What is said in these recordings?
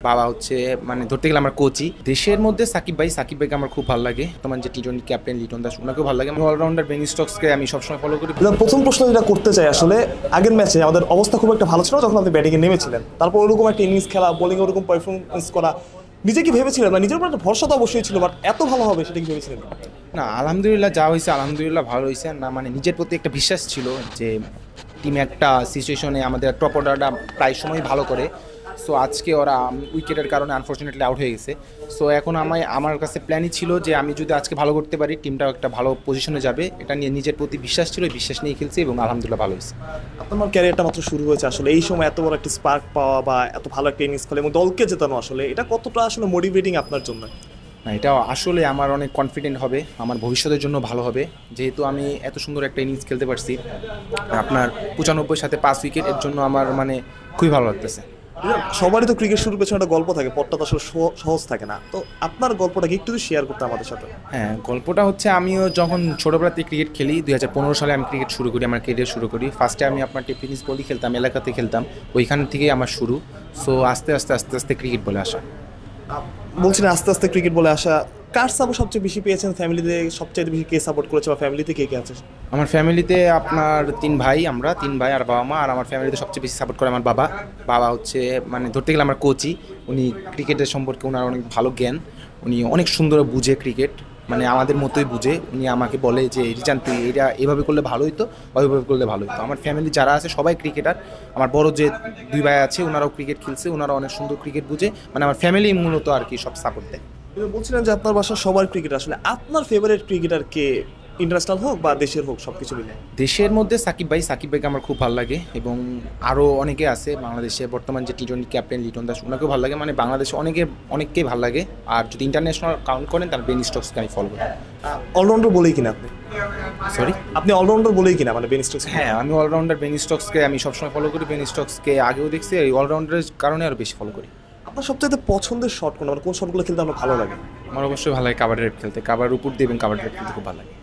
বাবা হচ্ছে মানে ধরতে গেলে আমার কোচই। দেশের মধ্যে সাকিব ভাইকে আমার খুব ভালো লাগে। তোমার যে টি-20 ক্যাপ্টেন লিটন দাস ওনাকেও ভালো লাগে। অলরাউন্ডার বেন স্টোকসকে আমি সবসময় ফলো করি। প্রথম প্রশ্ন যেটা করতে চাই, আসলে আগের ম্যাচে আমাদের অবস্থা খুব একটা ভালো ছিল যখন আপনি ব্যাটিংয়ে নেমেছিলেন, তারপর ওরকম একটা ইনিংস খেলা, বোলিং ওরকম পারফরমেন্স করা, নিজে কি ভেবেছিলেন? না, নিজের উপর একটা ভরসা তো অবশ্যই ছিল, বাট এত ভালো হবে সেটা কি ভেবেছিলেন? না, আলহামদুলিল্লাহ যা হয়েছে আলহামদুলিল্লাহ ভালো হয়েছে। না মানে নিজের প্রতি একটা বিশ্বাস ছিল যে টিমে একটা সিচুয়েশনে আমাদের টপ অর্ডারটা প্রায় সময় ভালো করে। সো আজকে ওরা উইকেটের কারণে আনফর্চুনেটলি আউট হয়ে গেছে। সো এখন আমার কাছে প্ল্যানই ছিল যে আমি যদি আজকে ভালো করতে পারি টিমটাও একটা ভালো পজিশনে যাবে, এটা নিয়ে নিজের প্রতি বিশ্বাস ছিল, বিশ্বাস নিয়ে খেলছি এবং আলহামদুলিল্লাহ ভালো হয়েছে। আপনার ক্যারিয়ারটা মাত্র শুরু হয়েছে, আসলে এই সময় এত বড় একটা স্পার্ক পাওয়া বা এত ভালো একটা ইনিংস খেলে এবং দলকে জেতানো, আসলে এটা কতটা আসলে মোটিভেটিং আপনার জন্য? না, এটা আসলে আমার অনেক কনফিডেন্ট হবে, আমার ভবিষ্যতের জন্য ভালো হবে, যেহেতু আমি এত সুন্দর একটা ইনিংস খেলতে পারছি। আপনার 95 সাথে 5 উইকেট, এর জন্য আমার মানে খুবই ভালো লাগতেছে। সবারই তো ক্রিকেট শুরুর পেছনে একটা গল্প থাকে, পথটা তো আসলে সহজ থাকে না, তো আপনার গল্পটাকে একটু শেয়ার করতে আমাদের সাথে। হ্যাঁ, গল্পটা হচ্ছে আমিও যখন ছোটোবেলাতে ক্রিকেট খেলি, 2015 সালে আমি ক্রিকেট শুরু করি, আমার ক্যারিয়ার শুরু করি। ফার্স্টে আমি আপনার টেনিস বলই খেলতাম, এলাকাতে খেলতাম, ওইখান থেকেই আমার শুরু। সো আস্তে আস্তে ক্রিকেট বলে আসা। বলছিলেন আস্তে আস্তে ক্রিকেট বলে আসা, কার সাপোর্ট সবচেয়ে বেশি পেয়েছেন? ফ্যামিলিতে সবচেয়ে বেশি কে সাপোর্ট করেছে বা ফ্যামিলিতে কে কে আছে? আমার ফ্যামিলিতে আপনার 3 ভাই, আমরা 3 ভাই আর বাবা মা। আর আমার ফ্যামিলিতে সবচেয়ে বেশি সাপোর্ট করে আমার বাবা। বাবা হচ্ছে মানে ধরতে গেলে আমার কোচই। উনি ক্রিকেটের সম্পর্কে ওনার অনেক ভালো জ্ঞান, উনি অনেক সুন্দর বুঝে ক্রিকেট, মানে আমাদের মতোই বুঝে। উনি আমাকে বলে যে রিচান তুই এটা এভাবে করলে ভালো হতো বা ওইভাবে করলে ভালো হতো। আমার ফ্যামিলি যারা আছে সবাই ক্রিকেটার। আমার বড় যে 2 ভাই আছে ওনারাও ক্রিকেট খেলছে, ওনারা অনেক সুন্দর ক্রিকেট বুঝে, মানে আমার ফ্যামিলি মূলত আর কি সব সাপোর্ট দেয়। বলছিলেন যে আপনার বাসার সবার ক্রিকেট, আসলে আপনার ফেভারিট ক্রিকেটার কে? ইন্টারন্যাশনাল হোক বা দেশের হোক, সব কিছু মিলে। দেশের মধ্যে সাকিব ভাইকে আমার খুব ভালো লাগে এবং আরও অনেকে আছে বাংলাদেশে বর্তমান যে টি-20 ক্যাপ্টেন লিটন দাস ওনাকেও ভালো লাগে, মানে বাংলাদেশে অনেককেই ভালো লাগে। আর যদি ইন্টারন্যাশনাল কাউন্ট করেন তাহলে বেন স্টোকসকে আমি ফলো করি। অলরাউন্ডার বলেই কিনা আপনি? সরি, আপনি অলরাউন্ডার বলেই কিনা, মানে বেন স্টোকস? হ্যাঁ, আমি অলরাউন্ডার বেন স্টোকসকে আমি সবসময় ফলো করি। বেন স্টোকসকে আগেও দেখছি, এই অলরাউন্ডারের কারণে আরও বেশি ফলো করি। আপনার সবচেয়ে পছন্দের শট কোন, মানে কোন শটগুলো খেলতে আপনার ভালো লাগে? আমার অবশ্যই ভালো লাগে কাভার ড্রাইভ খেলতে, কাভার উপর দিয়ে এবং কাভার ড্রাইভ খেলতে খুব ভালো লাগে।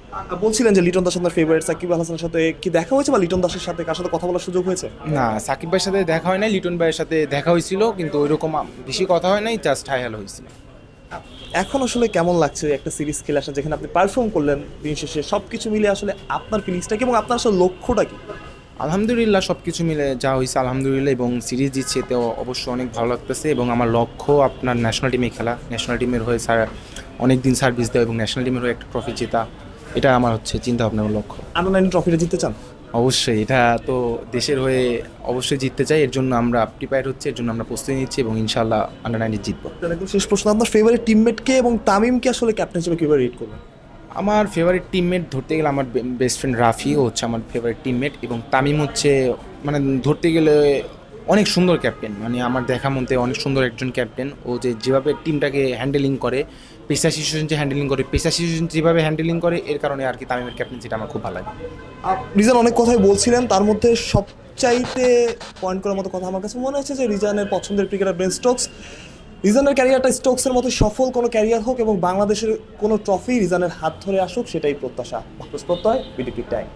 বলছিলেন যে লিটন দাস আপনার ফেভারিট, সাকিব আল হাসানের সাথে কি দেখা হয়েছে বা লিটন দাসের সাথে কার সাথে কথা বলার সুযোগ হয়েছে? না, সাকিব ভাইয়ের সাথে দেখা হয় নাই, লিটন ভাইয়ের সাথে দেখা হয়েছিল, কিন্তু ওইরকম বেশি কথা হয় নাই, জাস্ট হাই হ্যালো হয়েছিল। এখন আসলে কেমন লাগছে একটা সিরিজ খেলে আসা, যেখানে আপনি পারফর্ম করলেন, দিন শেষে সব কিছু মিলে আসলে আপনার ফিলিংসটা কি এবং আপনার আসলে লক্ষ্যটা কি? আলহামদুলিল্লাহ সব কিছু মিলে যা হয়েছে আলহামদুলিল্লাহ, এবং সিরিজ জিতছে তো অবশ্যই অনেক ভালো লাগতেছে। এবং আমার লক্ষ্য আপনার ন্যাশনাল টিমে খেলা, ন্যাশনাল টিমের হয়ে অনেক দিন সার্ভিস দেওয়া এবং ন্যাশনাল টিমের হয়ে একটা ট্রফি জেতা, এটা আমার হচ্ছে চিন্তা ভাবনার লক্ষ্য। আন্ডার-19 ট্রফিটা জিততে চান? অবশ্যই, এটা তো দেশের হয়ে অবশ্যই জিততে চাই, এর জন্য আমরা প্রিপেয়ার হচ্ছে, এর জন্য আমরা প্রস্তুতি নিচ্ছি এবং ইনশাআল্লাহ আন্ডার-19 জিতবো। একদম শেষ প্রশ্ন, আপনার ফেভারিট টিমমেটকে এবং তামিমকে আসলে ক্যাপ্টেন হিসেবে কীভাবে রেট করবেন? আমার ফেভারিট টিমমেট ধরতে গেলে আমার বেস্ট ফ্রেন্ড রাফি ও হচ্ছে আমার ফেভারিট টিমমেট, এবং তামিম হচ্ছে মানে ধরতে গেলে অনেক সুন্দর ক্যাপ্টেন, মানে আমার দেখা মতে অনেক সুন্দর একজন ক্যাপ্টেন। ও যেভাবে টিমটাকে হ্যান্ডেলিং করে, পেশা সিচুয়েশন যেভাবে হ্যান্ডেলিং করে, এর কারণে আর কি তামিমের ক্যাপ্টেন্সিটা আমার খুব ভালো লাগে। রিজান অনেক কথাই বলছিলেন, তার মধ্যে সবচাইতে পয়েন্ট করার মতো কথা আমার কাছে মনে হচ্ছে যে রিজানের পছন্দের ক্রিকেটার বেন স্টোকস। রিজানের ক্যারিয়ারটা স্টোকসের মতো সফল কোনো ক্যারিয়ার হোক এবং বাংলাদেশের কোনো ট্রফি রিজানের হাত ধরে আসুক, সেটাই প্রত্যাশা। প্রত্যয় বিডিপি টাইম।